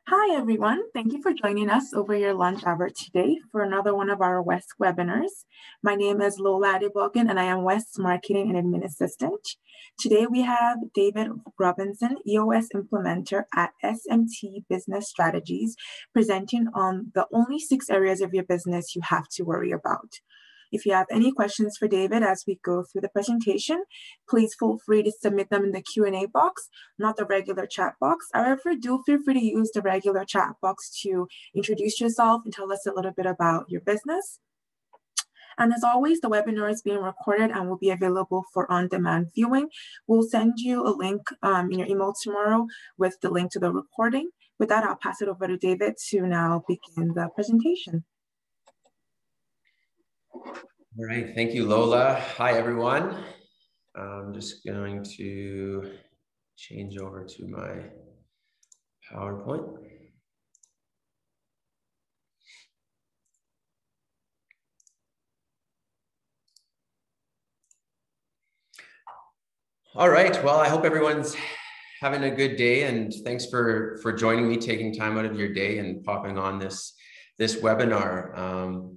Hi, everyone. Thank you for joining us over your lunch hour today for another one of our West webinars. My name is Lola Adebogan, and I am West's Marketing and Admin Assistant. Today, we have David Robinson, EOS Implementer at SMT Business Strategies, presenting on the only 6 areas of your business you have to worry about. If you have any questions for David as we go through the presentation, please feel free to submit them in the Q&A box, not the regular chat box. However, do feel free to use the regular chat box to introduce yourself and tell us a little bit about your business. And as always, the webinar is being recorded and will be available for on-demand viewing. We'll send you a link in your email tomorrow with the link to the recording. With that, I'll pass it over to David to now begin the presentation. All right, thank you, Lola. Hi, everyone. I'm just going to change over to my PowerPoint. All right, well, I hope everyone's having a good day, and thanks for joining me, taking time out of your day and popping on this webinar.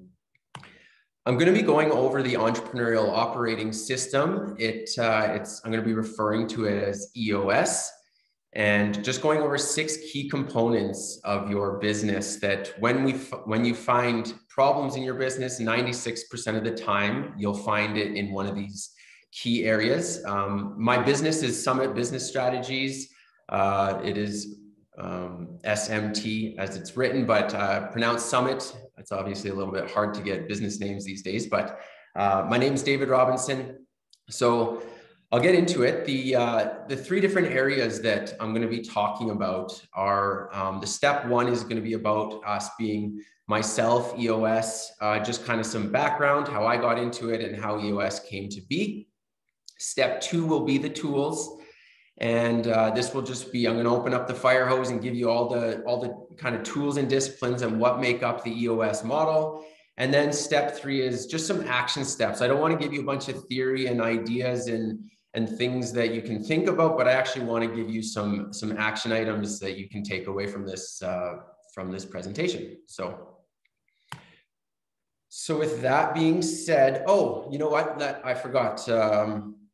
I'm going to be going over the Entrepreneurial Operating System. I'm going to be referring to it as EOS, and just going over 6 key components of your business that when you find problems in your business, 96% of the time, you'll find it in one of these key areas. My business is Summit Business Strategies. It is SMT as it's written, but pronounced Summit. It's obviously a little bit hard to get business names these days, but my name is David Robinson. So I'll get into it. The 3 different areas that I'm going to be talking about are the step 1 is going to be about us being myself, EOS, just kind of some background, how I got into it and how EOS came to be. Step 2 will be the tools. And this will just be, I'm going to open up the fire hose and give you all the kind of tools and disciplines and what make up the EOS model. And then step 3 is just some action steps. I don't want to give you a bunch of theory and ideas and things that you can think about, but I actually want to give you some action items that you can take away from this presentation. So with that being said, oh, you know what? I forgot.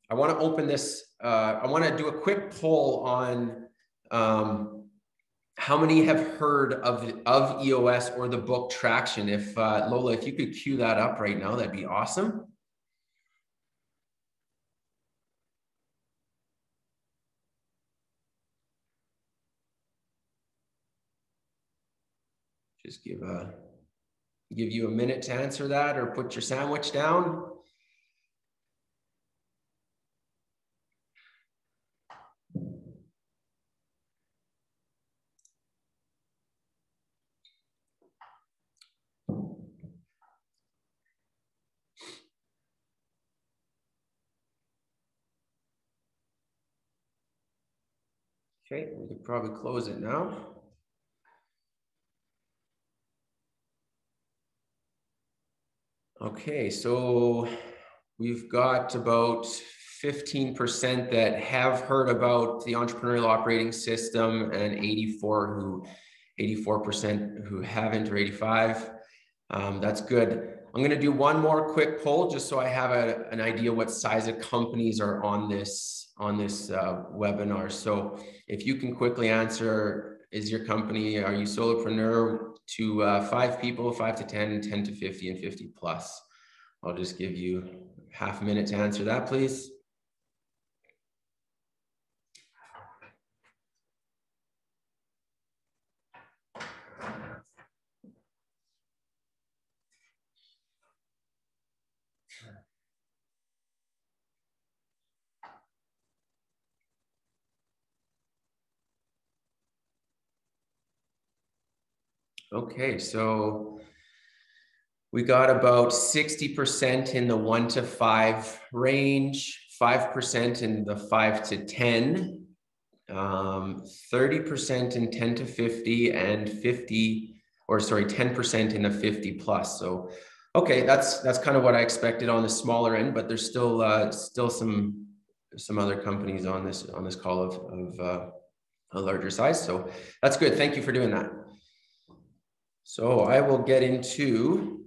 I want to open this. I want to do a quick poll on how many have heard of EOS or the book Traction. If Lola, if you could cue that up right now, that'd be awesome. Just give you a minute to answer that, or put your sandwich down. Okay, we could probably close it now. Okay, so we've got about 15% that have heard about the Entrepreneurial Operating System and 84% who haven't, or 85. That's good. I'm going to do one more quick poll just so I have an idea what size of companies are on this webinar. So if you can quickly answer, is your company, are you solopreneur, to 5 people, 5 to 10, 10 to 50, and 50 plus? I'll just give you half a minute to answer that, please. Okay, so we got about 60% in the 1 to 5 range, 5% in the 5 to 10, 30% in 10 to 50, and 10% in the 50 plus. So, okay, that's kind of what I expected on the smaller end, but there's still some other companies on this call of a larger size. So that's good. Thank you for doing that. So I will get into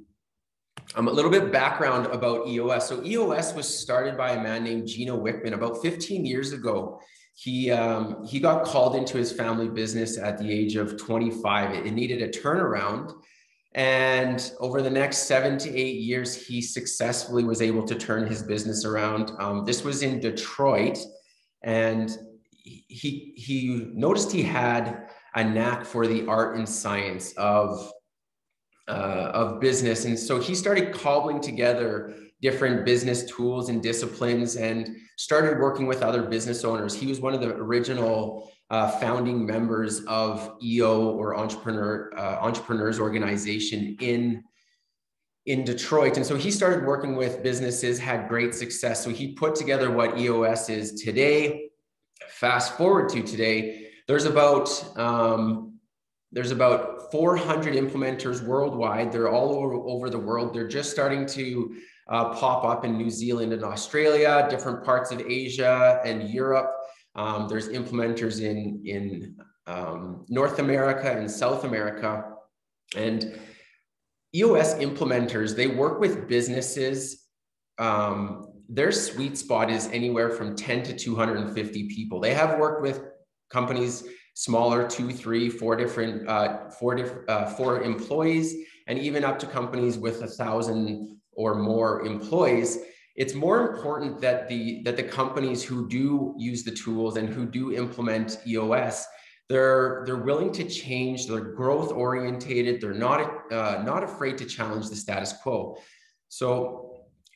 a little bit background about EOS. So EOS was started by a man named Gino Wickman about 15 years ago. He got called into his family business at the age of 25. It needed a turnaround. And over the next 7 to 8 years, he successfully was able to turn his business around. This was in Detroit, and he noticed he had a knack for the art and science of business. And so he started cobbling together different business tools and disciplines and started working with other business owners. He was one of the original founding members of EO, or Entrepreneurs Organization in Detroit. And so he started working with businesses, had great success. So he put together what EOS is today. Fast forward to today, there's about 400 implementers worldwide. They're all over the world. They're just starting to pop up in New Zealand and Australia, different parts of Asia and Europe. There's implementers in North America and South America. And EOS implementers, they work with businesses. Their sweet spot is anywhere from 10 to 250 people. They have worked with companies smaller, 2, 3, 4 employees, and even up to companies with 1,000 or more employees. It's more important that the companies who do use the tools and who do implement EOS, they're willing to change. They're growth orientated. They're not afraid to challenge the status quo. So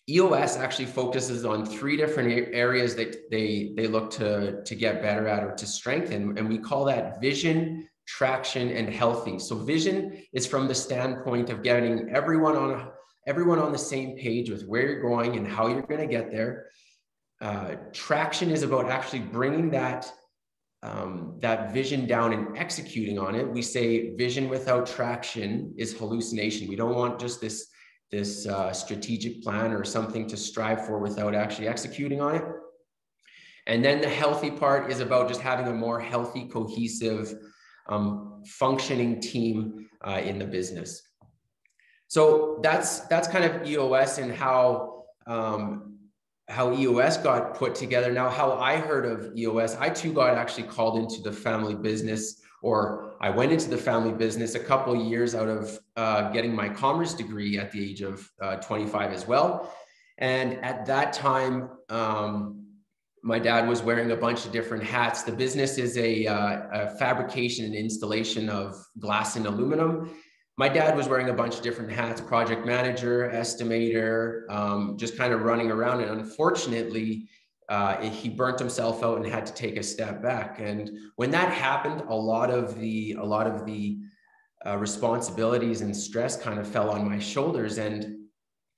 EOS actually focuses on 3 different areas that they look to get better at or to strengthen. And we call that vision, traction, and healthy. So vision is from the standpoint of getting everyone on the same page with where you're going and how you're going to get there. Traction is about actually bringing that vision down and executing on it. We say vision without traction is hallucination. We don't want just this strategic plan or something to strive for without actually executing on it. And then the healthy part is about just having a more healthy, cohesive, functioning team in the business. So that's kind of EOS and how EOS got put together. Now, how I heard of EOS, I too got actually called into the family business, or I went into the family business a couple of years out of getting my commerce degree at the age of 25 as well. And at that time, my dad was wearing a bunch of different hats. The business is a fabrication and installation of glass and aluminum. My dad was wearing a bunch of different hats: project manager, estimator, just kind of running around. And unfortunately, he burnt himself out and had to take a step back. And when that happened, a lot of the responsibilities and stress kind of fell on my shoulders. And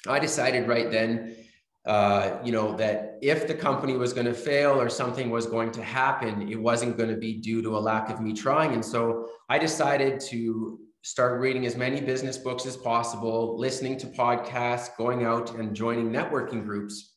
I decided right then, that if the company was going to fail or something was going to happen, it wasn't going to be due to a lack of me trying. And so I decided to start reading as many business books as possible, listening to podcasts, going out and joining networking groups.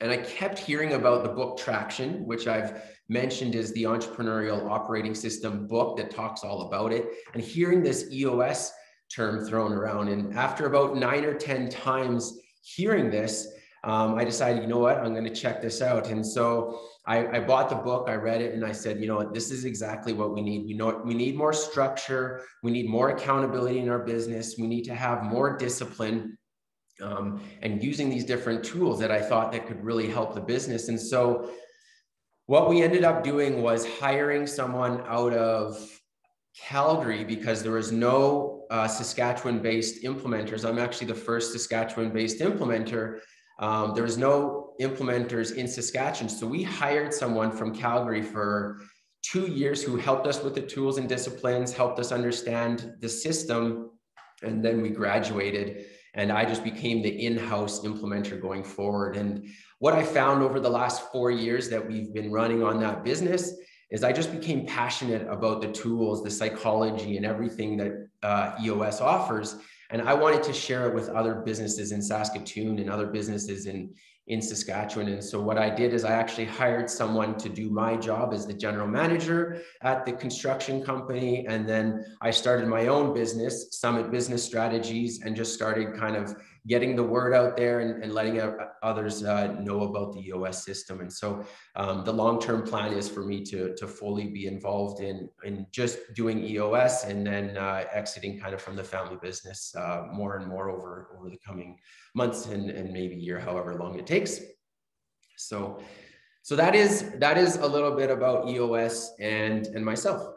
And I kept hearing about the book Traction, which I've mentioned is the Entrepreneurial Operating System book that talks all about it, and hearing this EOS term thrown around. And after about 9 or 10 times hearing this, I decided, you know what, I'm going to check this out. And so I bought the book, I read it, and I said, you know what, this is exactly what we need. We need more structure. We need more accountability in our business. We need to have more discipline, and using these different tools that I thought that could really help the business. And so what we ended up doing was hiring someone out of Calgary, because there was no Saskatchewan-based implementers. I'm actually the first Saskatchewan-based implementer. There was no implementers in Saskatchewan. So we hired someone from Calgary for 2 years who helped us with the tools and disciplines, helped us understand the system. And then we graduated, and I just became the in-house implementer going forward. And what I found over the last 4 years that we've been running on that business is I just became passionate about the tools, the psychology, and everything that EOS offers. And I wanted to share it with other businesses in Saskatoon and other businesses in Saskatchewan. And so what I did is I actually hired someone to do my job as the general manager at the construction company. And then I started my own business, Summit Business Strategies, and just started kind of getting the word out there and letting others know about the EOS system. And so the long-term plan is for me to fully be involved in just doing EOS and then exiting kind of from the family business more and more over the coming months and maybe year, however long it takes. So that is a little bit about EOS and myself.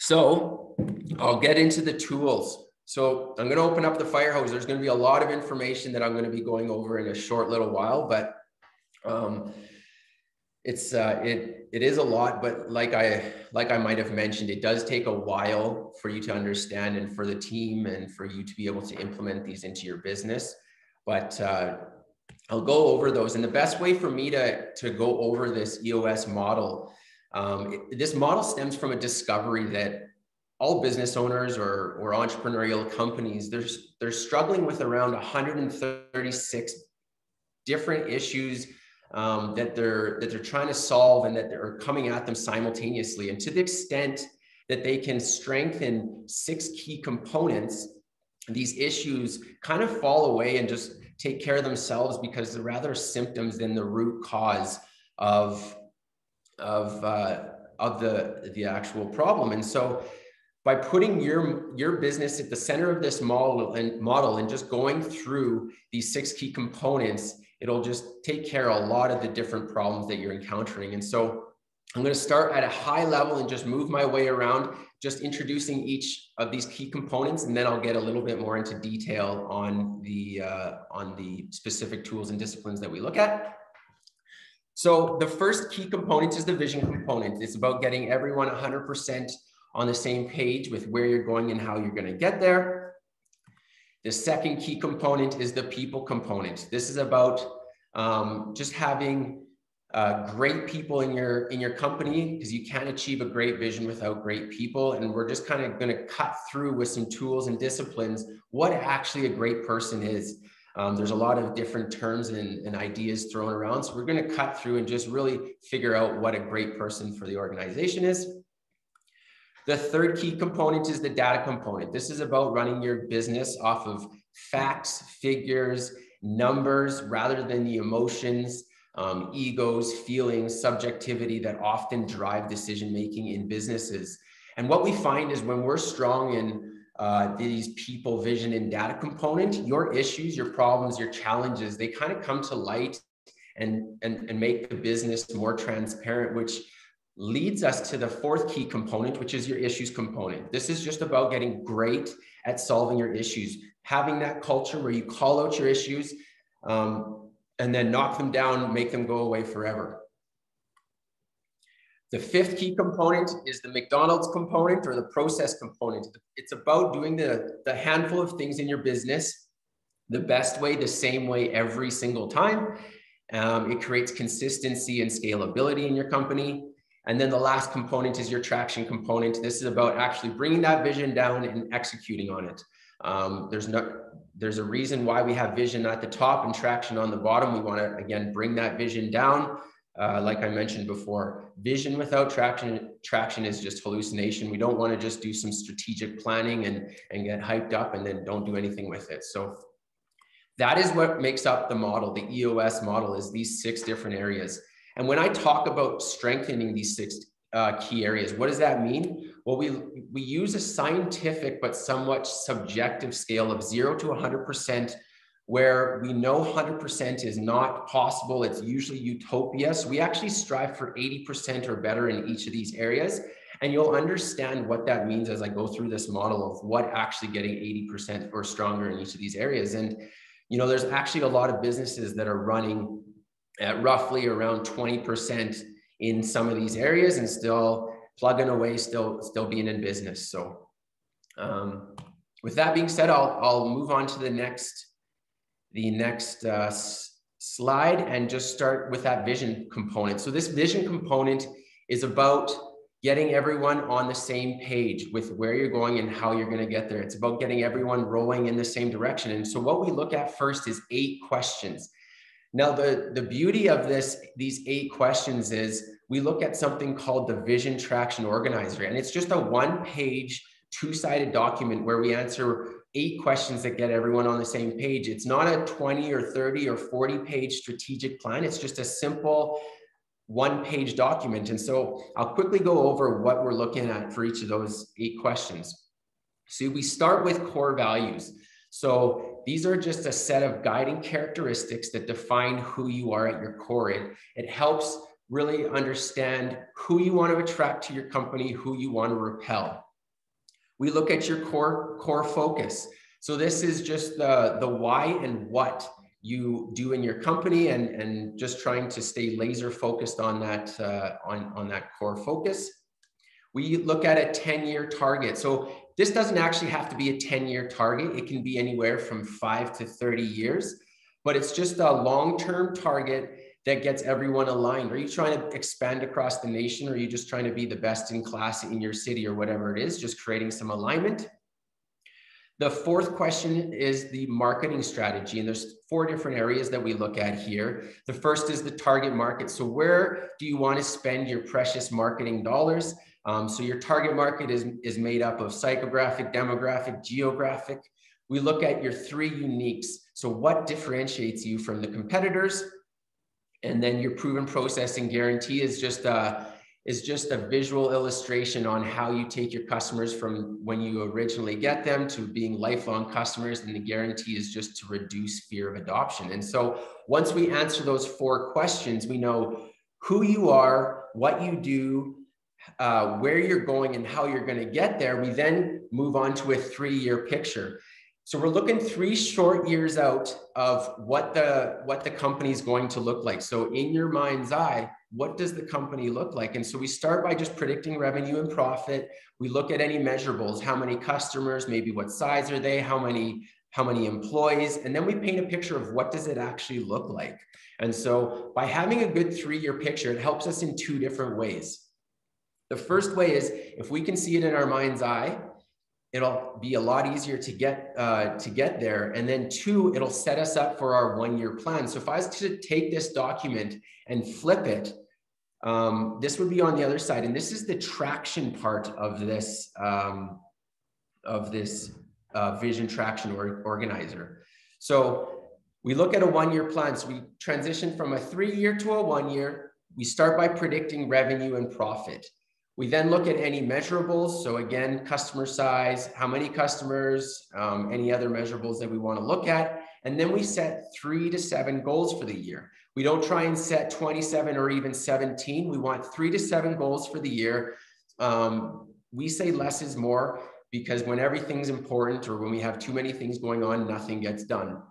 So I'll get into the tools. So I'm going to open up the fire hose. There's going to be a lot of information that I'm going to be going over in a short little while, but it is a lot. But like I might have mentioned, it does take a while for you to understand and for the team and for you to be able to implement these into your business. But I'll go over those. And the best way for me to go over this EOS model, this model stems from a discovery that all business owners or entrepreneurial companies, they're struggling with around 136 different issues that they're trying to solve and that are coming at them simultaneously. And to the extent that they can strengthen 6 key components, these issues kind of fall away and just take care of themselves because they're rather symptoms than the root cause of the actual problem. And so by putting your business at the center of this model and just going through these 6 key components, it'll just take care of a lot of the different problems that you're encountering. And so I'm going to start at a high level and just move my way around, just introducing each of these key components, and then I'll get a little bit more into detail on the specific tools and disciplines that we look at. So the first key component is the vision component. It's about getting everyone 100% on the same page with where you're going and how you're going to get there. The second key component is the people component. This is about just having great people in your company, because you can't achieve a great vision without great people. And we're just kind of going to cut through with some tools and disciplines what actually a great person is. There's a lot of different terms and ideas thrown around. So we're going to cut through and just really figure out what a great person for the organization is. The third key component is the data component. This is about running your business off of facts, figures, numbers, rather than the emotions, egos, feelings, subjectivity that often drive decision-making in businesses. And what we find is when we're strong in these people, vision, and data component, your issues, your problems, your challenges, they kind of come to light and make the business more transparent, which leads us to the fourth key component, which is your issues component. This is just about getting great at solving your issues, having that culture where you call out your issues and then knock them down, make them go away forever. The fifth key component is the McDonald's component or the process component. It's about doing the handful of things in your business the best way, the same way every single time. It creates consistency and scalability in your company. And then the last component is your traction component. This is about actually bringing that vision down and executing on it. There's a reason why we have vision at the top and traction on the bottom. We want to, again, bring that vision down. Like I mentioned before, vision without traction is just hallucination. We don't want to just do some strategic planning and get hyped up and then don't do anything with it. So that is what makes up the model. The EOS model is these 6 different areas. And when I talk about strengthening these 6 key areas, what does that mean? Well, we use a scientific but somewhat subjective scale of 0 to 100%, where we know 100% is not possible. It's usually utopia. So we actually strive for 80% or better in each of these areas. And you'll understand what that means as I go through this model of what actually getting 80% or stronger in each of these areas. And, you know, there's actually a lot of businesses that are running at roughly around 20% in some of these areas and still plugging away, still being in business. So with that being said, I'll move on to the next slide and just start with that vision component. So this vision component is about getting everyone on the same page with where you're going and how you're going to get there. It's about getting everyone rowing in the same direction. And so what we look at first is 8 questions. Now, the beauty of these 8 questions is we look at something called the Vision Traction Organizer, and it's just a 1-page, 2-sided document where we answer 8 questions that get everyone on the same page. It's not a 20 or 30 or 40-page strategic plan. It's just a simple 1-page document. And so I'll quickly go over what we're looking at for each of those 8 questions. So we start with core values. So these are just a set of guiding characteristics that define who you are at your core. It helps really understand who you want to attract to your company, who you want to repel. We look at your core focus. So this is just the why and what you do in your company, and just trying to stay laser focused on that on that core focus. We look at a 10-year target. So this doesn't actually have to be a 10-year target. It can be anywhere from 5 to 30 years, but it's just a long-term target that gets everyone aligned. Are you trying to expand across the nation, or are you just trying to be the best in class in your city, or whatever it is, just creating some alignment? The 4th question is the marketing strategy, and there's 4 different areas that we look at here. The first is the target market. So where do you want to spend your precious marketing dollars? So your target market is made up of psychographic, demographic, geographic. We look at your 3 uniques. So what differentiates you from the competitors? And then your proven processing guarantee is just a visual illustration on how you take your customers from when you originally get them to being lifelong customers. And the guarantee is just to reduce fear of adoption. And so once we answer those 4 questions, we know who you are, what you do, where you're going, and how you're going to get there. We then move on to a 3-year picture. So we're looking 3 short years out of what the company is going to look like. So in your mind's eye, what does the company look like? And so we start by just predicting revenue and profit. We look at any measurables, how many customers, maybe what size are they, how many employees, and then we paint a picture of what does it actually look like. And so by having a good 3-year picture, it helps us in 2 different ways. The first way is if we can see it in our mind's eye, it'll be a lot easier to get there. And then 2, it'll set us up for our 1-year plan. So if I was to take this document and flip it, this would be on the other side. And this is the traction part of this Vision Traction Organizer. So we look at a 1-year plan. So we transition from a 3-year to a 1-year. We start by predicting revenue and profit. We then look at any measurables. So again, customer size, how many customers, any other measurables that we want to look at. And then we set 3 to 7 goals for the year. We don't try and set 27 or even 17. We want 3 to 7 goals for the year. We say less is more, because when everything's important, or when we have too many things going on, nothing gets done.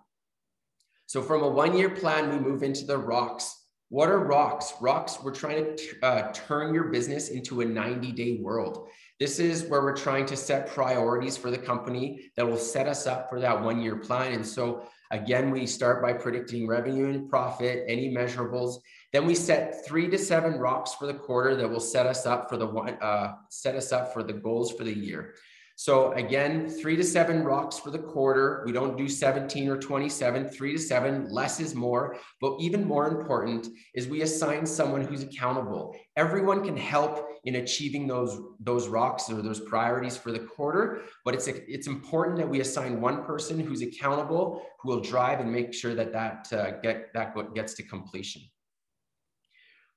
So from a 1-year plan, we move into the rocks. What are rocks? Rocks, we're trying to turn your business into a 90-day world. This is where we're trying to set priorities for the company that will set us up for that 1-year plan. And so again, we start by predicting revenue and profit, any measurables. Then we set 3 to 7 rocks for the quarter that will set us up for the goals for the year. So again, 3 to 7 rocks for the quarter. We don't do 17 or 27, 3 to 7, less is more. But even more important is we assign someone who's accountable. Everyone can help in achieving those rocks or those priorities for the quarter, but it's important that we assign one person who's accountable, who will drive and make sure that gets to completion.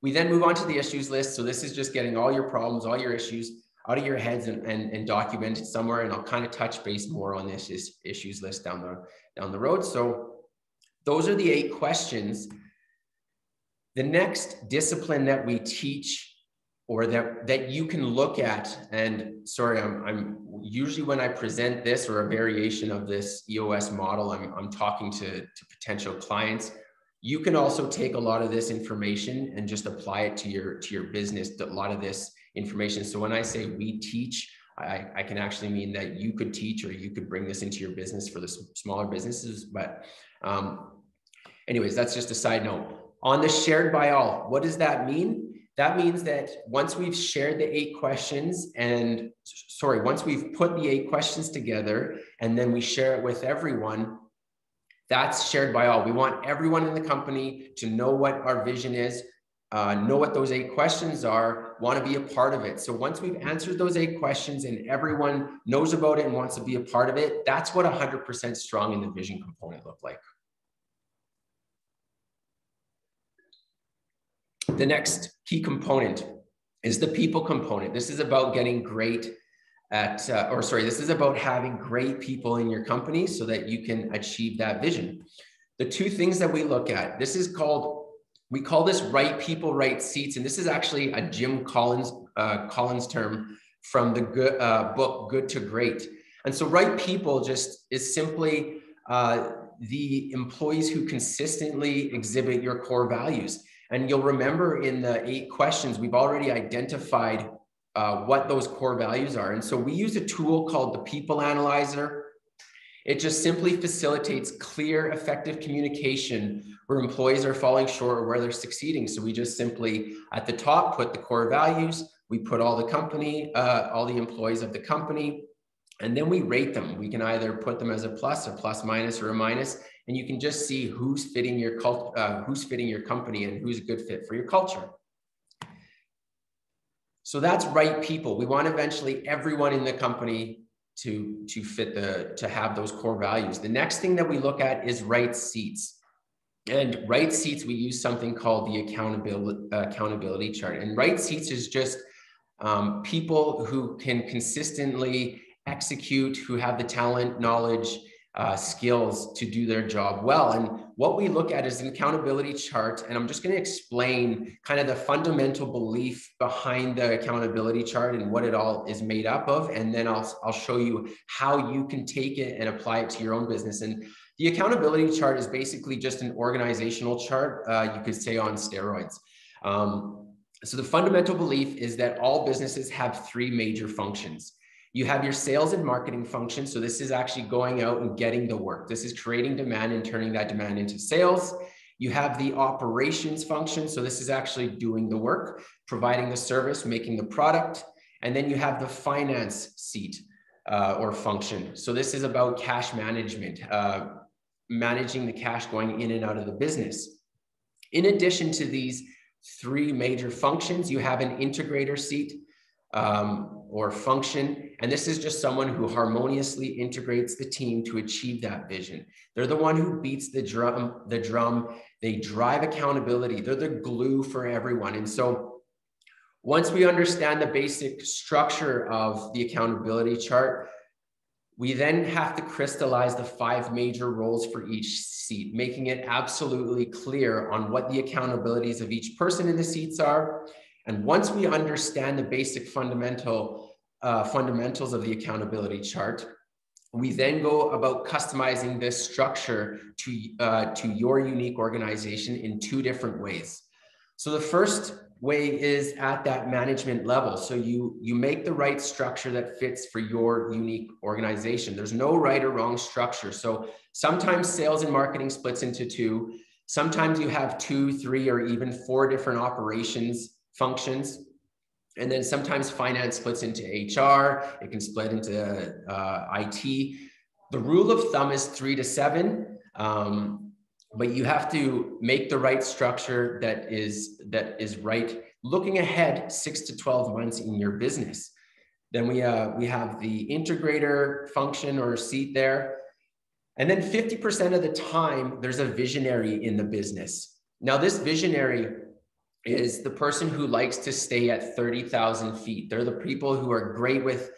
We then move on to the issues list. So this is just getting all your problems, all your issues out of your heads and document it somewhere. And I'll kind of touch base more on this issues list down the road. So those are the 8 questions. The next discipline that we teach, or that you can look at, and sorry, I'm usually when I present this or a variation of this EOS model, I'm talking to potential clients. You can also take a lot of this information and just apply it to your business, a lot of this information. So when I say we teach, I can actually mean that you could teach, or you could bring this into your business for the smaller businesses. But anyways, that's just a side note. On the shared by all, what does that mean? That means that once we've shared the 8 questions once we've put the 8 questions together and then we share it with everyone, that's shared by all. We want everyone in the company to know what our vision is, know what those 8 questions are, want to be a part of it. So once we've answered those 8 questions and everyone knows about it and wants to be a part of it, that's what 100% strong in the vision component look like. The next key component is the people component. This is about getting great at, this is about having great people in your company so that you can achieve that vision. The 2 things that we look at, we call this right people, right seats. And this is actually a Jim Collins term from the book, Good to Great. And so right people just is simply the employees who consistently exhibit your core values. And you'll remember in the 8 questions, we've already identified what those core values are. And so we use a tool called the People Analyzer. It just simply facilitates clear, effective communication where employees are falling short or where they're succeeding. So we just simply at the top put the core values, we put all the employees of the company, and then we rate them. We can either put them as a plus minus, or a minus, and you can just see who's fitting your company and who's a good fit for your culture. So that's right people. We want eventually everyone in the company to have those core values. The next thing that we look at is right seats. And right seats, we use something called the accountability chart. And right seats is just people who can consistently execute, who have the talent, knowledge, skills to do their job well. And what we look at is an accountability chart. And I'm just going to explain kind of the fundamental belief behind the accountability chart and what it all is made up of. And then I'll show you how you can take it and apply it to your own business. And the accountability chart is basically just an organizational chart, you could say, on steroids. So the fundamental belief is that all businesses have 3 major functions. You have your sales and marketing function. So this is actually going out and getting the work. This is creating demand and turning that demand into sales. You have the operations function. So this is actually doing the work, providing the service, making the product. And then you have the finance seat or function. So this is about cash management, managing the cash going in and out of the business. In addition to these 3 major functions, you have an integrator seat or function. And this is just someone who harmoniously integrates the team to achieve that vision. They're the one who beats the drum. They drive accountability. They're the glue for everyone. And so once we understand the basic structure of the accountability chart, we then have to crystallize the 5 major roles for each seat, making it absolutely clear on what the accountabilities of each person in the seats are. And once we understand the basic fundamentals of the accountability chart, we then go about customizing this structure to your unique organization in 2 different ways. So the first way is at that management level. So you make the right structure that fits for your unique organization. There's no right or wrong structure. So sometimes sales and marketing splits into 2. Sometimes you have 2, 3, or even 4 different operations functions. And then sometimes finance splits into HR. It can split into IT. The rule of thumb is 3 to 7. But you have to make the right structure that is right, looking ahead 6 to 12 months in your business. Then we have the integrator function or seat there. And then 50% of the time, there's a visionary in the business. Now, this visionary is the person who likes to stay at 30,000 feet. They're the people who are great with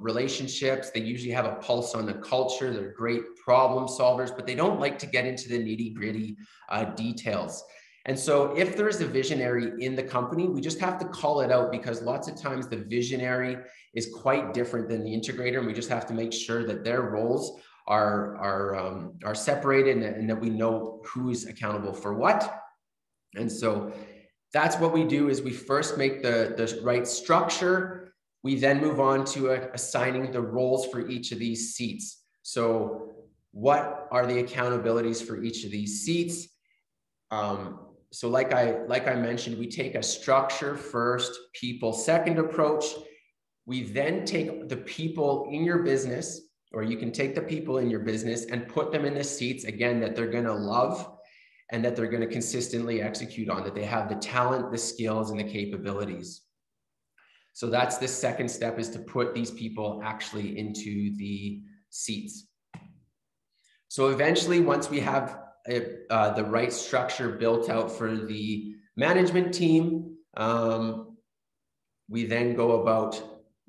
relationships. They usually have a pulse on the culture. They're great problem solvers, but they don't like to get into the nitty-gritty details. And so if there is a visionary in the company, we just have to call it out, because lots of times the visionary is quite different than the integrator. And we just have to make sure that their roles are separated and that we know who's accountable for what. And so that's what we do, is we first make the right structure. We then move on to assigning the roles for each of these seats. So what are the accountabilities for each of these seats? so like I mentioned, we take a structure first, people second approach. We then take the people in your business, or you can take the people in your business and put them in the seats, again, that they're going to love and that they're going to consistently execute on, that they have the talent, the skills, and the capabilities. So that's the second step, is to put these people actually into the seats. So eventually, once we have the right structure built out for the management team, we then go about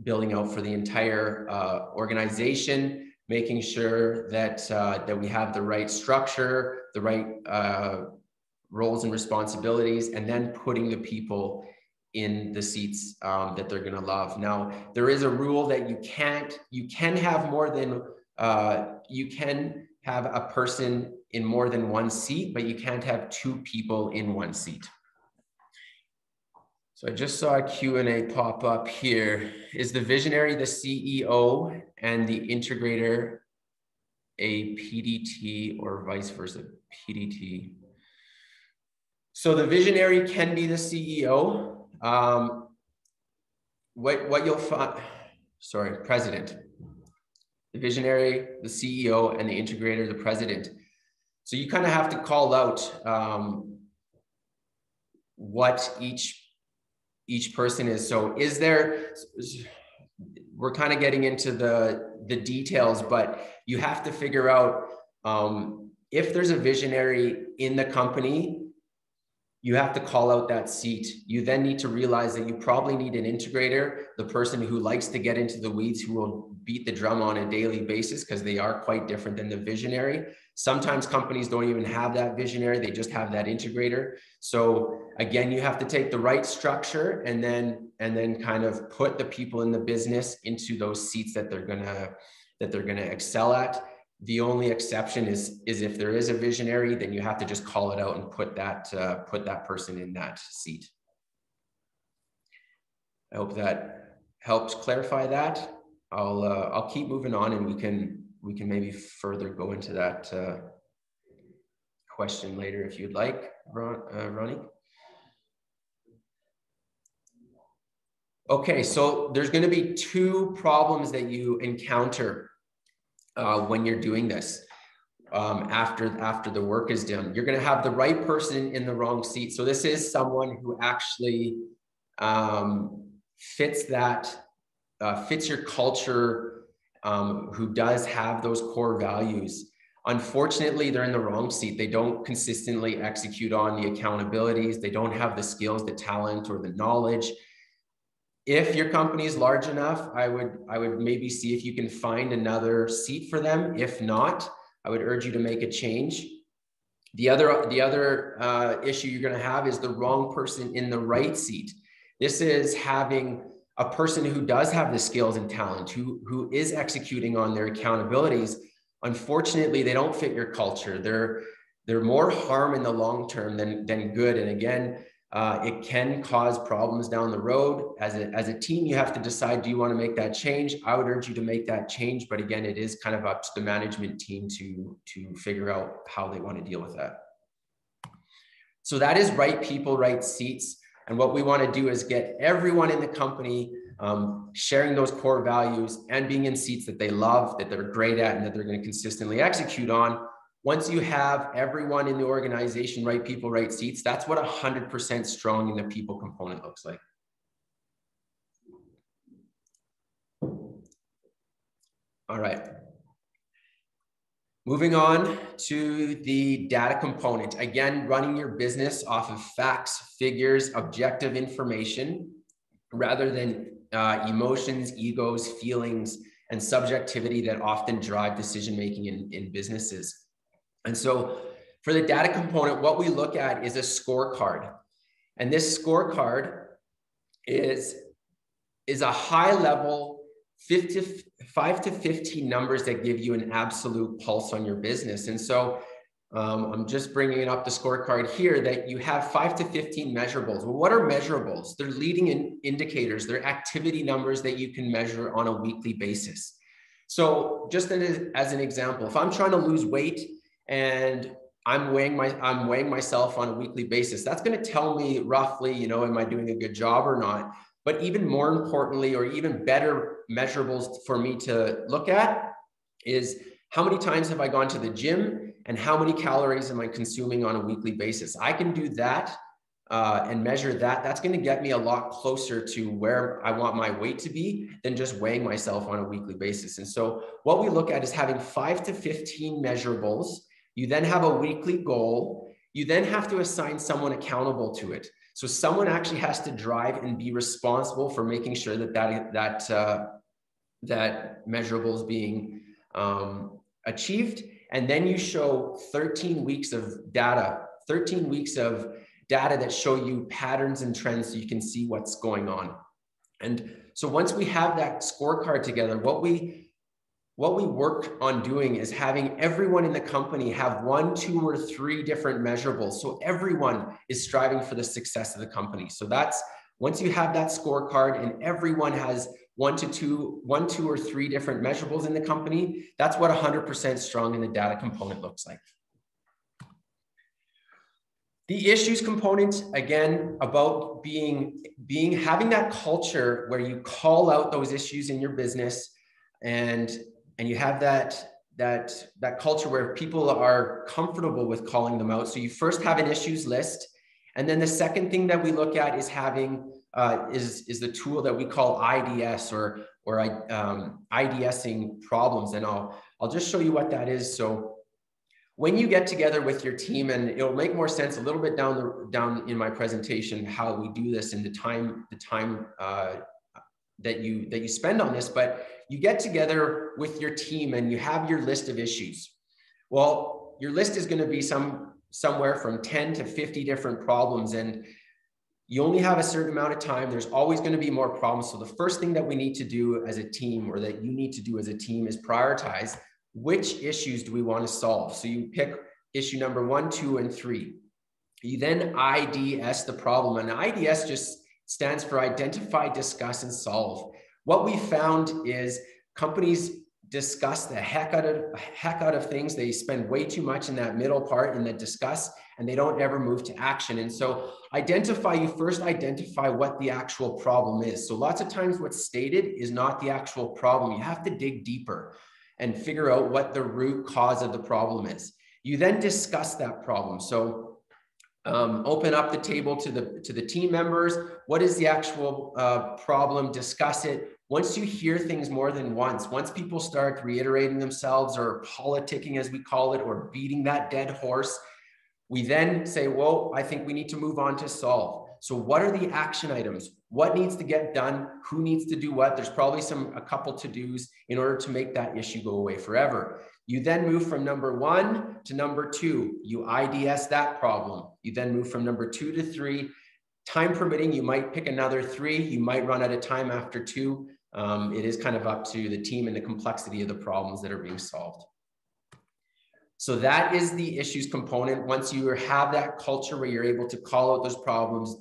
building out for the entire organization, making sure that that we have the right structure, the right roles and responsibilities, and then putting the people in the seats that they're going to love. Now, there is a rule that you can have more than you can have a person in more than one seat, but you can't have two people in one seat. So I just saw a Q&A pop up here. Is the visionary the CEO and the integrator a PDT, or vice versa? PDT. So the visionary can be the CEO. What you'll find, president. The visionary, the CEO, and the integrator, the president. So you kind of have to call out what each person is. So is there, we're kind of getting into the details, but you have to figure out if there's a visionary in the company, you have to call out that seat. You then need to realize that you probably need an integrator, the person who likes to get into the weeds, who will beat the drum on a daily basis, because they are quite different than the visionary. Sometimes companies don't even have that visionary, they just have that integrator. So again, you have to take the right structure and then kind of put the people in the business into those seats that they're gonna excel at. The only exception is if there is a visionary, then you have to just call it out and put that person in that seat. I hope that helps clarify that. I'll keep moving on, and we can maybe further go into that question later if you'd like, Ronnie. Okay, so there's going to be two problems that you encounter when you're doing this. After the work is done, you're going to have the right person in the wrong seat. So this is someone who actually fits your culture, who does have those core values. Unfortunately, they're in the wrong seat. They don't consistently execute on the accountabilities. They don't have the skills, the talent, or the knowledge. If your company is large enough, I would maybe see if you can find another seat for them. If not, I would urge you to make a change. The other issue you're going to have is the wrong person in the right seat. This is having a person who does have the skills and talent, who is executing on their accountabilities. Unfortunately, they don't fit your culture. They're more harm in the long term than good. And again, it can cause problems down the road. As a team, you have to decide, do you want to make that change? I would urge you to make that change. But again, it is kind of up to the management team to figure out how they want to deal with that. So that is right people, right seats. And what we want to do is get everyone in the company sharing those core values and being in seats that they love, that they're great at, and that they're going to consistently execute on. Once you have everyone in the organization, right people, right seats, that's what 100% strong in the people component looks like. All right. Moving on to the data component. Again, running your business off of facts, figures, objective information, rather than emotions, egos, feelings, and subjectivity that often drive decision-making in businesses. And so for the data component, what we look at is a scorecard. And this scorecard is a high level 5 to 15 numbers that give you an absolute pulse on your business. And so I'm just bringing up the scorecard here that you have 5 to 15 measurables. Well, what are measurables? They're leading indicators. They're activity numbers that you can measure on a weekly basis. So just as an example, if I'm trying to lose weight and I'm weighing myself on a weekly basis. That's going to tell me roughly, you know, am I doing a good job or not? But even more importantly, or even better measurables for me to look at is how many times have I gone to the gym and how many calories am I consuming on a weekly basis? I can do that and measure that. That's going to get me a lot closer to where I want my weight to be than just weighing myself on a weekly basis. And so what we look at is having 5 to 15 measurables. You then have a weekly goal. You then have to assign someone accountable to it. So someone actually has to drive and be responsible for making sure that measurable is being achieved. And then you show 13 weeks of data, 13 weeks of data that show you patterns and trends so you can see what's going on. And so once we have that scorecard together, what we work on doing is having everyone in the company have 1, 2, or 3 different measurables. So everyone is striving for the success of the company. So that's, once you have that scorecard and everyone has 1, 2, or 3 different measurables in the company, that's what 100% strong in the data component looks like. The issues component, again, about having that culture where you call out those issues in your business, and you have that culture where people are comfortable with calling them out. So you first have an issues list, and then the second thing that we look at is having is the tool that we call IDS or IDSing problems, and I'll just show you what that is. So when you get together with your team, and it'll make more sense a little bit down in my presentation how we do this and the time that you spend on this, but you get together with your team and you have your list of issues. Well, your list is going to be somewhere from 10 to 50 different problems, and you only have a certain amount of time. There's always going to be more problems. So the first thing that we need to do as a team, or that you need to do as a team, is prioritize which issues do we want to solve. So you pick issue number 1, 2, and 3. You then IDS the problem, and IDS just stands for identify, discuss, and solve. What we found is companies discuss the heck out of things. They spend way too much in that middle part, in the discuss, and they don't ever move to action. And so you first identify what the actual problem is. So lots of times what's stated is not the actual problem. You have to dig deeper and figure out what the root cause of the problem is. You then discuss that problem. So open up the table to the team members. What is the actual problem? Discuss it. Once you hear things more than once people start reiterating themselves, or politicking as we call it, or beating that dead horse, we then say, well, I think we need to move on to solve. So what are the action items? What needs to get done? Who needs to do what? There's probably a couple to-dos in order to make that issue go away forever. You then move from number 1 to number 2. You IDS that problem. You then move from number 2 to 3. Time permitting, you might pick another 3. You might run out of time after 2. It is kind of up to the team and the complexity of the problems that are being solved. So that is the issues component. Once you have that culture where you're able to call out those problems,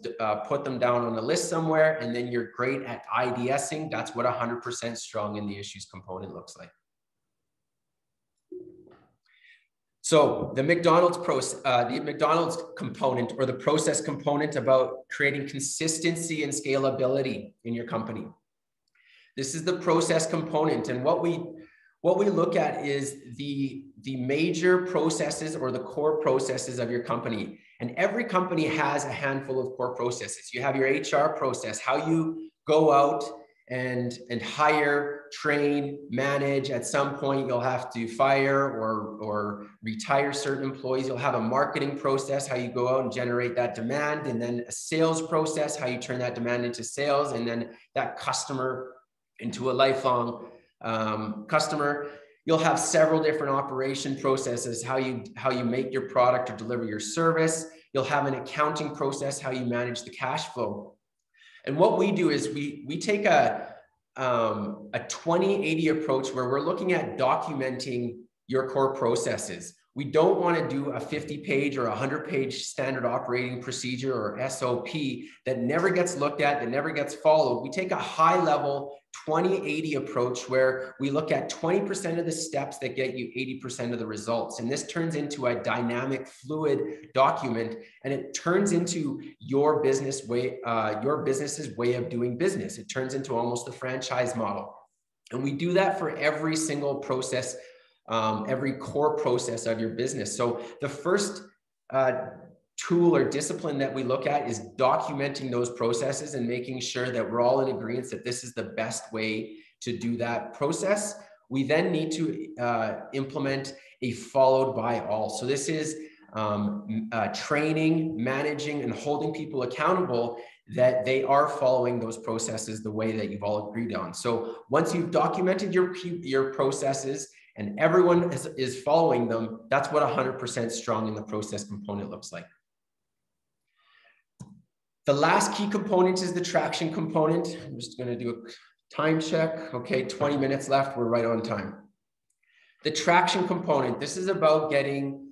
put them down on a list somewhere, and then you're great at IDSing, that's what 100% strong in the issues component looks like. So the McDonald's component, or the process component, about creating consistency and scalability in your company. This is the process component, and what we look at is the major processes, or the core processes of your company. And every company has a handful of core processes. You have your HR process, how you go out and hire, train, manage. At some point, you'll have to fire or retire certain employees. You'll have a marketing process, how you go out and generate that demand. And then a sales process, how you turn that demand into sales. And then that customer into a lifelong customer. You'll have several different operation processes, how you make your product or deliver your service. You'll have an accounting process, how you manage the cash flow. And what we do is we take a 20/80 approach, where we're looking at documenting your core processes. We don't want to do a 50-page or 100-page standard operating procedure or SOP that never gets looked at, that never gets followed. We take a high-level 20-80 approach where we look at 20% of the steps that get you 80% of the results. And this turns into a dynamic, fluid document, and it turns into your business's way of doing business. It turns into almost a franchise model. And we do that for every single process, every core process of your business. So the first tool or discipline that we look at is documenting those processes and making sure that we're all in agreement that this is the best way to do that process. We then need to implement a followed by all. So this is training, managing, and holding people accountable that they are following those processes the way that you've all agreed on. So once you've documented your processes and everyone is following them, that's what 100% strong in the process component looks like. The last key component is the traction component. I'm just going to do a time check. Okay, 20 minutes left. We're right on time. The traction component, this is about getting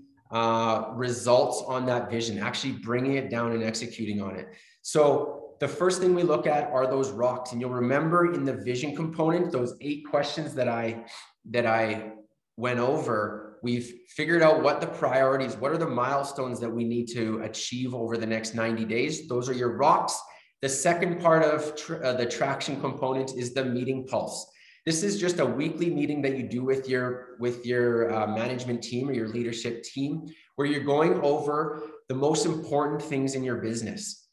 results on that vision, actually bringing it down and executing on it. So the first thing we look at are those rocks. And you'll remember in the vision component, those 8 questions that I went over, we've figured out what the priorities, what are the milestones that we need to achieve over the next 90 days. Those are your rocks. The second part of the traction component is the meeting pulse. This is just a weekly meeting that you do with your management team or your leadership team, where you're going over the most important things in your business.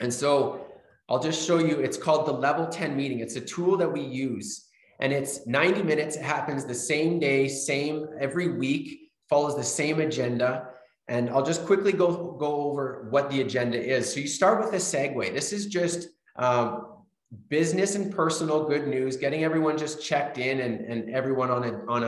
And so I'll just show you, it's called the Level 10 meeting. It's a tool that we use, and it's 90 minutes. It happens the same day, same every week, follows the same agenda. And I'll just quickly go over what the agenda is. So you start with a segue. This is just business and personal good news, getting everyone just checked in and everyone on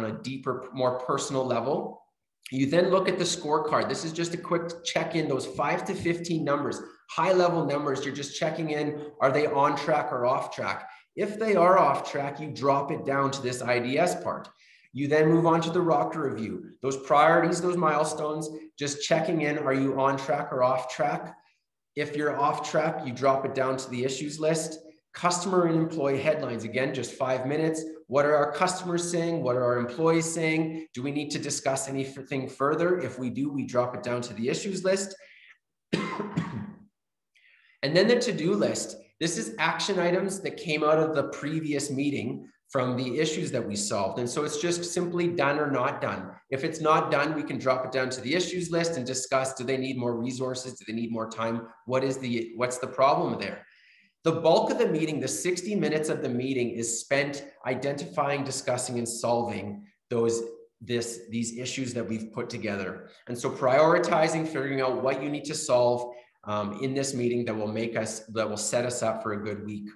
a deeper, more personal level. You then look at the scorecard. This is just a quick check-in, those 5 to 15 numbers, high-level numbers. You're just checking in, are they on track or off track? If they are off track, you drop it down to this IDS part. You then move on to the rocker review. Those priorities, those milestones, just checking in, are you on track or off track? If you're off track, you drop it down to the issues list. Customer and employee headlines, again, just 5 minutes. What are our customers saying? What are our employees saying? Do we need to discuss anything further? If we do, we drop it down to the issues list. And then the to-do list. This is action items that came out of the previous meeting from the issues that we solved. And so it's just simply done or not done. If it's not done, we can drop it down to the issues list and discuss, do they need more resources? Do they need more time? What's the problem there? The bulk of the meeting, the 60 minutes of the meeting, is spent identifying, discussing, and solving these issues that we've put together. And so prioritizing, figuring out what you need to solve in this meeting that will set us up for a good week.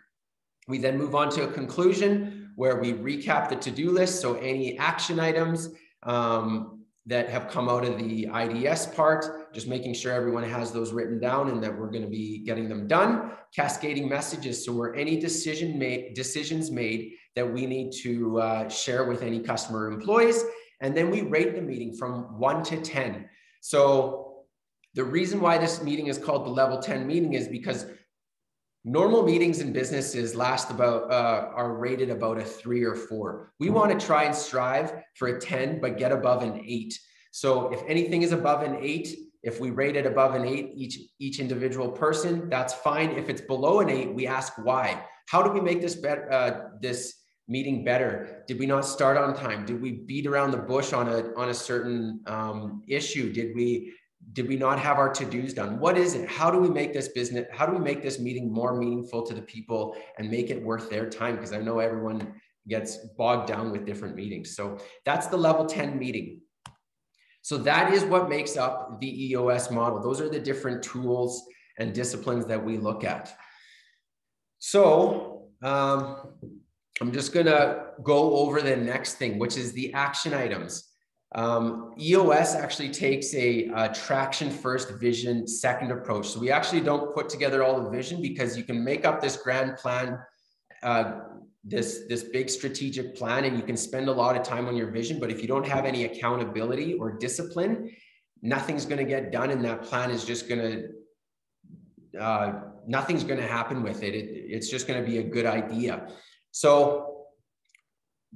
We then move on to a conclusion where we recap the to-do list. So any action items that have come out of the IDS part, just making sure everyone has those written down and that we're going to be getting them done. Cascading messages. So where any decisions made that we need to share with any customer or employees. And then we rate the meeting from 1 to 10. So the reason why this meeting is called the Level 10 meeting is because normal meetings in businesses are rated about a 3 or 4. We want to try and strive for a 10, but get above an 8. So if anything is above an 8, if we rate it above an 8, each individual person, that's fine. If it's below an 8, we ask why. How do we make this better? This meeting better? Did we not start on time? Did we beat around the bush on a certain issue? Did we not have our to-dos done? What is it? How do we make this meeting more meaningful to the people and make it worth their time? Because I know everyone gets bogged down with different meetings. So that's the Level 10 meeting. So that is what makes up the EOS model. Those are the different tools and disciplines that we look at. So I'm just gonna go over the next thing, which is the action items. EOS actually takes a traction first, vision second approach. So we actually don't put together all the vision because you can make up this grand plan this big strategic plan, and you can spend a lot of time on your vision, but if you don't have any accountability or discipline, nothing's going to get done, and that plan is just going to nothing's going to happen with it. It's just going to be a good idea. So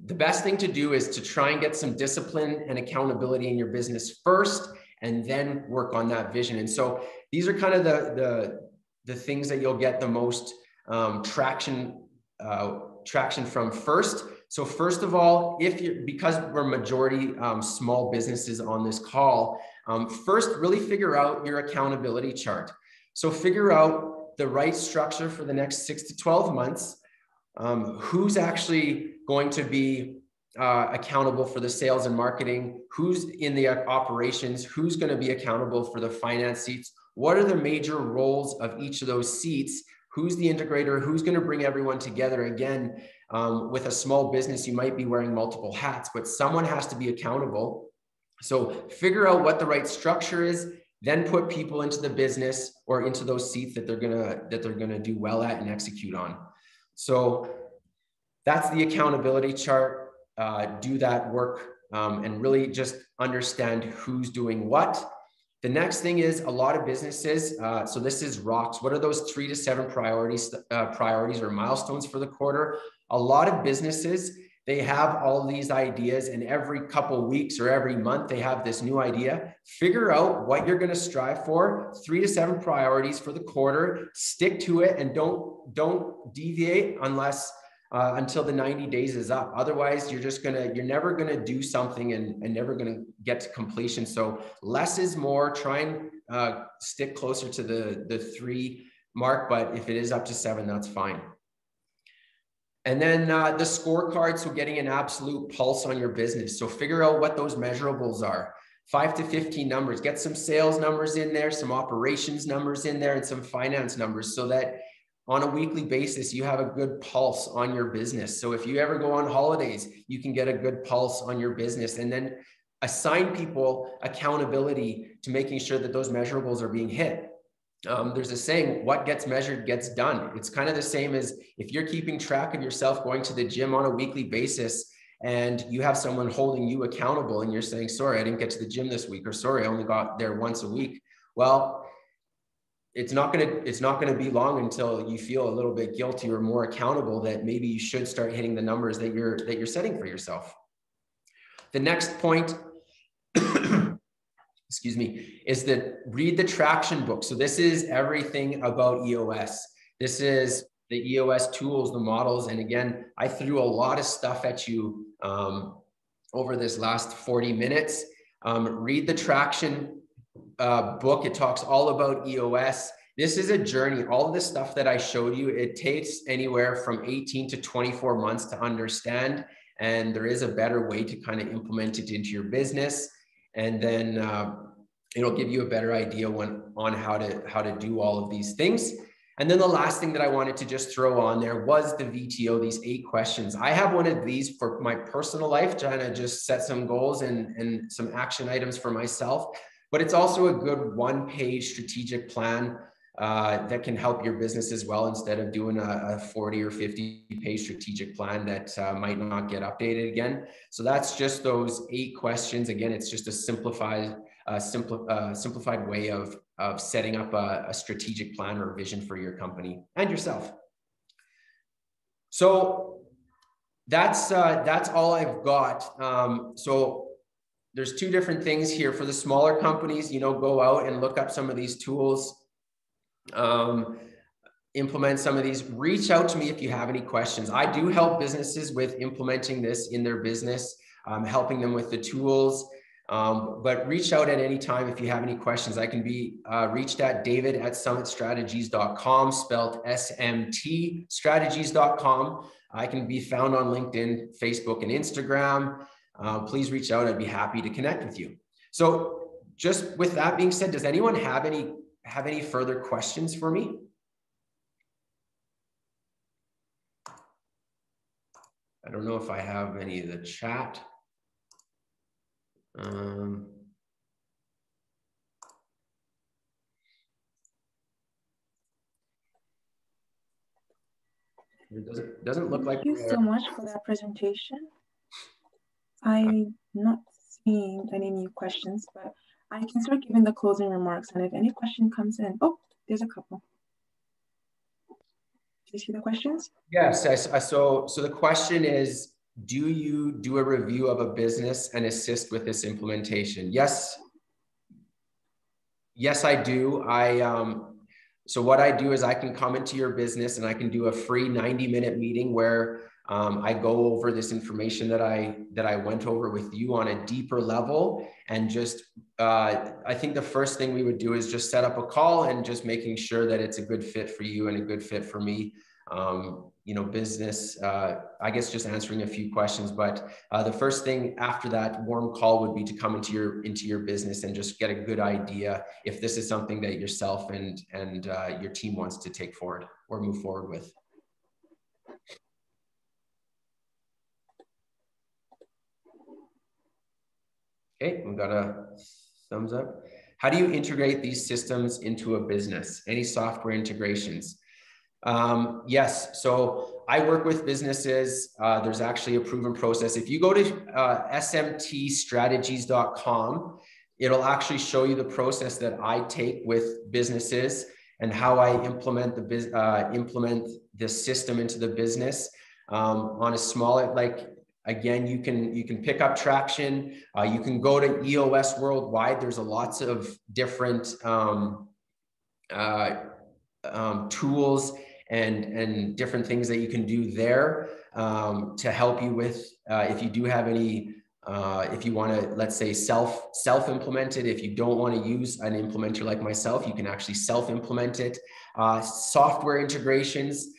the best thing to do is to try and get some discipline and accountability in your business first, and then work on that vision. And so these are kind of the things that you'll get the most traction from first. So first of all, because we're majority small businesses on this call, first really figure out your accountability chart. So figure out the right structure for the next 6 to 12 months. Who's actually going to be accountable for the sales and marketing? Who's in the operations? Who's going to be accountable for the finance seats? What are the major roles of each of those seats? Who's the integrator? Who's going to bring everyone together? Again, with a small business, you might be wearing multiple hats, but someone has to be accountable. So figure out what the right structure is, then put people into the business or into those seats that they're gonna do well at and execute on. So that's the accountability chart. Do that work and really just understand who's doing what. The next thing is a lot of businesses. So this is rocks. What are those 3 to 7 priorities or milestones for the quarter? A lot of businesses, they have all these ideas, and every couple of weeks or every month, they have this new idea. Figure out what you're going to strive for, 3 to 7 priorities for the quarter, stick to it, and don't deviate until the 90 days is up. Otherwise, you're never going to do something and never going to get to completion. So less is more. Try and stick closer to the 3 mark, but if it is up to 7, that's fine. And then the scorecard, so getting an absolute pulse on your business. So figure out what those measurables are. 5 to 15 numbers. Get some sales numbers in there, some operations numbers in there, and some finance numbers, so that on a weekly basis, you have a good pulse on your business. So if you ever go on holidays, you can get a good pulse on your business, and then assign people accountability to making sure that those measurables are being hit. There's a saying, what gets measured gets done. It's kind of the same as if you're keeping track of yourself going to the gym on a weekly basis, and you have someone holding you accountable, and you're saying, sorry, I didn't get to the gym this week, or sorry, I only got there once a week. Well, it's not going to be long until you feel a little bit guilty or more accountable that maybe you should start hitting the numbers that you're setting for yourself. The next point, excuse me, is that read the traction book. So this is everything about EOS. This is the EOS tools, the models. And again, I threw a lot of stuff at you over this last 40 minutes. Read the traction book. It talks all about EOS. This is a journey. All of the stuff that I showed you, it takes anywhere from 18 to 24 months to understand. And there is a better way to kind of implement it into your business. And then it'll give you a better idea on how to do all of these things. And then the last thing that I wanted to just throw on there was the VTO, these 8 questions. I have one of these for my personal life, trying to just set some goals and some action items for myself. But it's also a good 1-page strategic plan that can help your business as well, instead of doing a 40 or 50-page strategic plan that might not get updated again. So that's just those 8 questions. Again, it's just a simplified way of setting up a strategic plan or vision for your company and yourself. So that's all I've got. So there's 2 different things here. For the smaller companies, go out and look up some of these tools, implement some of these. Reach out to me if you have any questions. I do help businesses with implementing this in their business, helping them with the tools. But reach out at any time if you have any questions. I can be reached at david@summitstrategies.com, spelled SMT strategies.com. I can be found on LinkedIn, Facebook, and Instagram. Please reach out. I'd be happy to connect with you. So just with that being said, does anyone have any further questions for me? I don't know if I have any of the chat. It doesn't look like. Thank you so much for that presentation. I'm not seeing any new questions, but I can start giving the closing remarks. And if any question comes in, oh, there's a couple. Do you see the questions? Yes. So the question is, do you do a review of a business and assist with this implementation? Yes. Yes, I do. So what I do is I can come into your business and I can do a free 90-minute meeting where I go over this information that I went over with you on a deeper level. And just, I think the first thing we would do is just set up a call and just making sure that it's a good fit for you and a good fit for me. You know, business, I guess just answering a few questions, but the first thing after that warm call would be to come into your business and just get a good idea if this is something that yourself and your team wants to take forward or move forward with. Okay, we got a thumbs up. How do you integrate these systems into a business? Any software integrations? Yes, so I work with businesses. There's actually a proven process. If you go to smtstrategies.com, it'll actually show you the process that I take with businesses and how I implement the system into the business on a smaller, like, again, you can pick up traction. You can go to EOS Worldwide. There's lots of different tools and different things that you can do there to help you with if you do have any, if you want to, let's say, self-implement it. If you don't want to use an implementer like myself, you can actually self-implement it. Software integrations.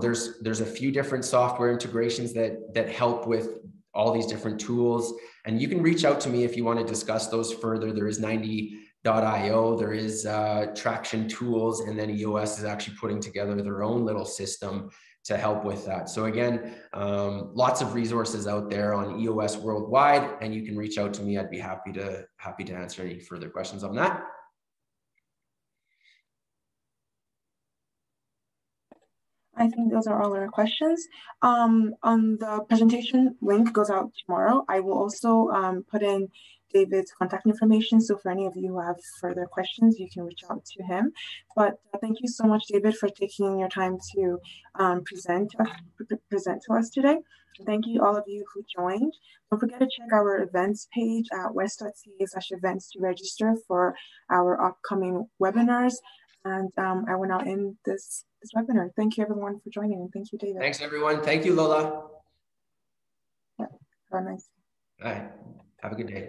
There's a few different software integrations that help with all these different tools, and you can reach out to me if you want to discuss those further. There is 90.io, there is Traction Tools, and then EOS is actually putting together their own little system to help with that. So again, lots of resources out there on EOS Worldwide, and you can reach out to me. I'd be happy to answer any further questions on that. I think those are all our questions. On the presentation link goes out tomorrow. I will also put in David's contact information. So for any of you who have further questions, you can reach out to him. But thank you so much, David, for taking your time to present to us today. Thank you all of you who joined. Don't forget to check our events page at west.ca/events to register for our upcoming webinars. And I will now end this webinar. Thank you everyone for joining, and thank you, David. Thanks everyone. Thank you, Lola. Yeah, have a nice day. All right. Have a good day.